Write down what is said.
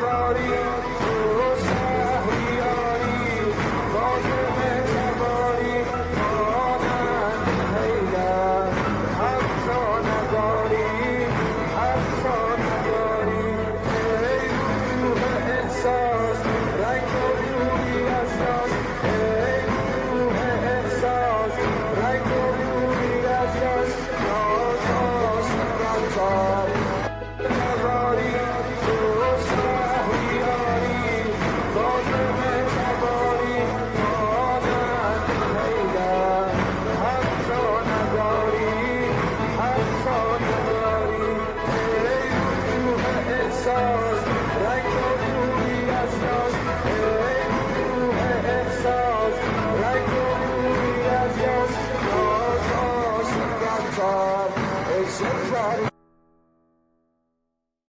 نگاری تو شهریاری باز مهربانی مانند حیدر حتی نگاری حتی نگاری ای روح احساس رنگ و روی احساس ای روح احساس رنگ و روی احساس نازاش نگار نگاری تو شهریاری باز مهربانی مانند حیدر حتی نگاری حتی نگاری ای روح احساس رنگ و روی احساس ای روح احساس رنگ و روی احساس نازاش نگار ای شکر